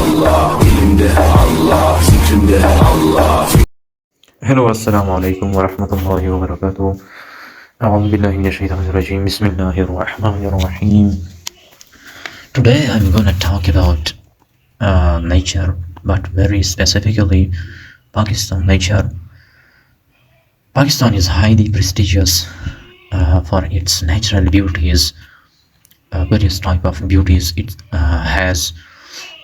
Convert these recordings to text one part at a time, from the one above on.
Allah, ilimde Allah, zikrimde Allah. Hello, assalamu alaikum wa rahmatullahi wa barakatuh. A'udhu billahi minash shaitanir rajim. Bismillahir rahmanir rahim. Today I'm gonna talk about nature, but very specifically Pakistan nature. Pakistan is highly prestigious for its natural beauties, various type of beauties. It has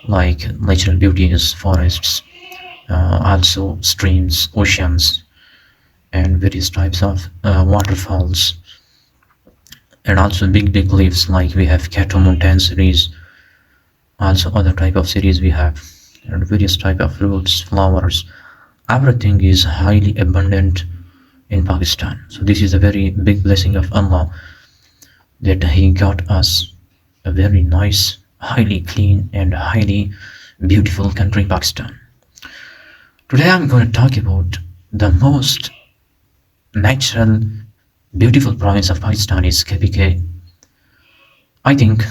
like natural beauties, forests, also streams, oceans, and various types of waterfalls, and also big cliffs, like we have Kato mountain series, also other type of series we have, and various type of fruits, flowers. Everything is highly abundant in Pakistan. So this is a very big blessing of Allah, that He got us a very nice, highly clean and highly beautiful country, Pakistan. Today I'm going to talk about the most natural, beautiful province of Pakistan is KPK. I think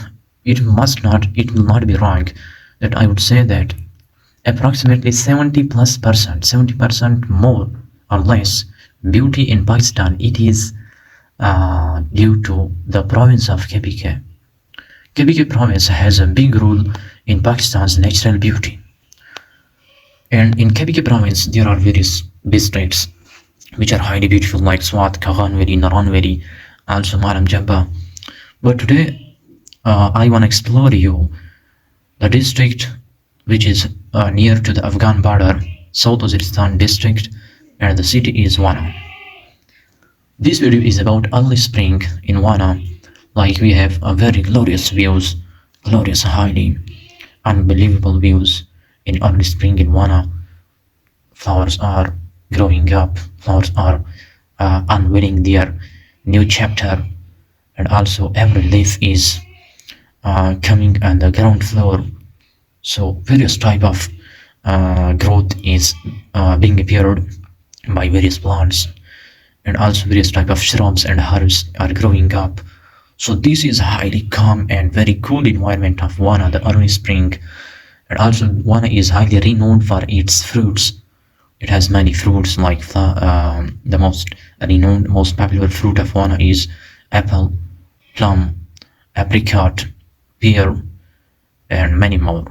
it will not be wrong that I would say that approximately 70% more or less beauty in Pakistan, it is due to the province of KPK. KPK province has a big role in Pakistan's natural beauty. And in KPK province, there are various districts which are highly beautiful, like Swat, Kaghanwari, Naranwari, also Maram Jabba. But today, I want to explore you the district which is near to the Afghan border, South Waziristan district, and the city is WANA. This video is about early spring in WANA. Like we have a very glorious views, glorious, highly unbelievable views in early spring in WANA. Flowers are growing up, flowers are unveiling their new chapter, and also every leaf is coming on the ground floor. So various type of growth is being appeared by various plants, and also various type of shrubs and herbs are growing up. So this is highly calm and very cool environment of WANA, the early spring. And also WANA is highly renowned for its fruits. It has many fruits, like the most renowned, most popular fruit of WANA is apple, plum, apricot, pear, and many more.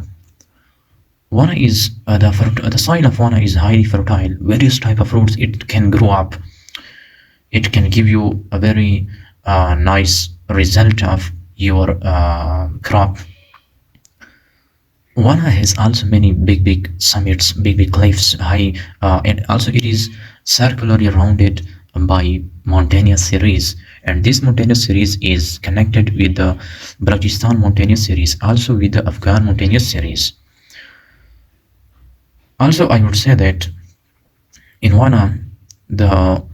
WANA is the soil of WANA is highly fertile. Various type of fruits it can grow up. It can give you a very nice result of your crop. WANA has also many big summits, big cliffs, high, and also it is circularly rounded by mountainous series. And this mountainous series is connected with the Balochistan mountainous series, also with the Afghan mountainous series. Also, I would say that in WANA, the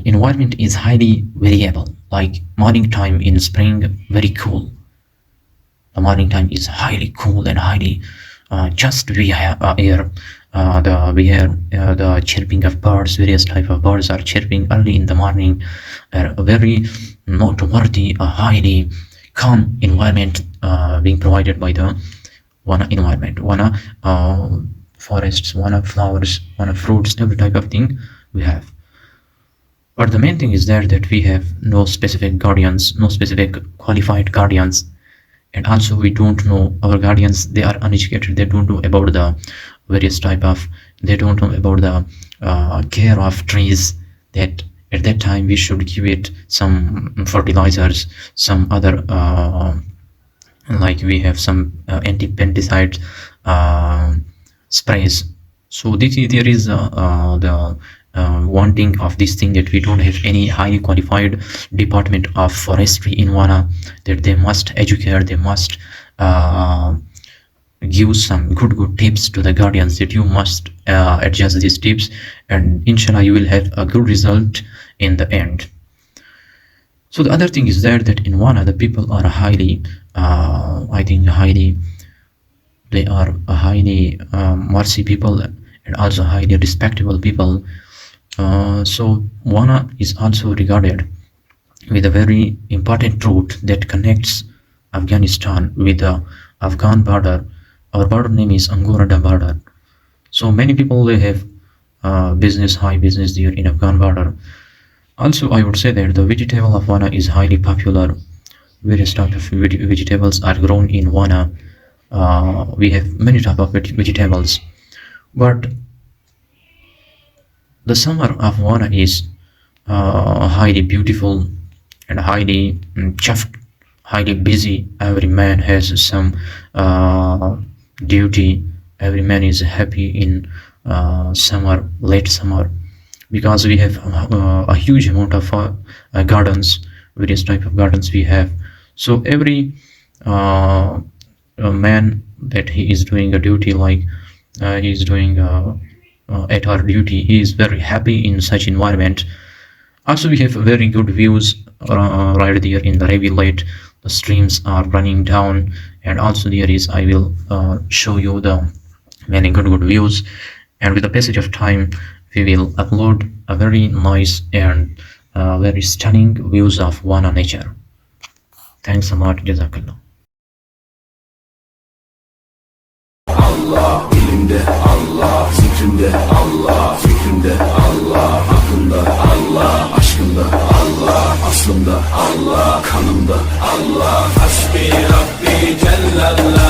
environment is highly variable. Like morning time in spring, very cool. The morning time is highly cool and highly just we hear the chirping of birds. Various type of birds are chirping early in the morning. A very noteworthy, highly calm environment being provided by the WANA environment. WANA forests, WANA flowers, WANA fruits, every type of thing we have. But the main thing is there that we have no specific guardians, no specific qualified guardians. And also we don't know our guardians, they are uneducated, they don't know about the various type of, they don't know about the care of trees, that at that time we should give it some fertilizers, some other like we have some anti-pesticide sprays. So there is the wanting of this thing, that we don't have any highly qualified department of forestry in WANA, that they must educate, they must give some good tips to the guardians, that you must adjust these tips, and inshallah you will have a good result in the end. So the other thing is there that in WANA the people are highly they are highly mercy people, and also highly respectable people. So WANA is also regarded with a very important route that connects Afghanistan with the Afghan border. Our border name is Angorada border. So many people, they have high business there in Afghan border. Also, I would say that the vegetable of WANA is highly popular. Various types of vegetables are grown in WANA. We have many types of vegetables, but the summer of WANA is highly beautiful and highly chuffed, highly busy. Every man has some duty. Every man is happy in summer, late summer, because we have a huge amount of gardens, various type of gardens we have. So every man that he is doing a duty, like he is doing at our duty, he is very happy in such environment. Also, we have very good views right there in the Ravi Lake. The streams are running down, and also there is, I will show you the many good views. And with the passage of time, we will upload a very nice and very stunning views of WANA nature. Thanks a lot. Jazakallah. Allah, ilimde Allah, zikrimde Allah, fikrimde Allah, aklımda Allah, aşkımda Allah, aslımda Allah, kanımda Allah. Hasbi Rabbi Cellallah.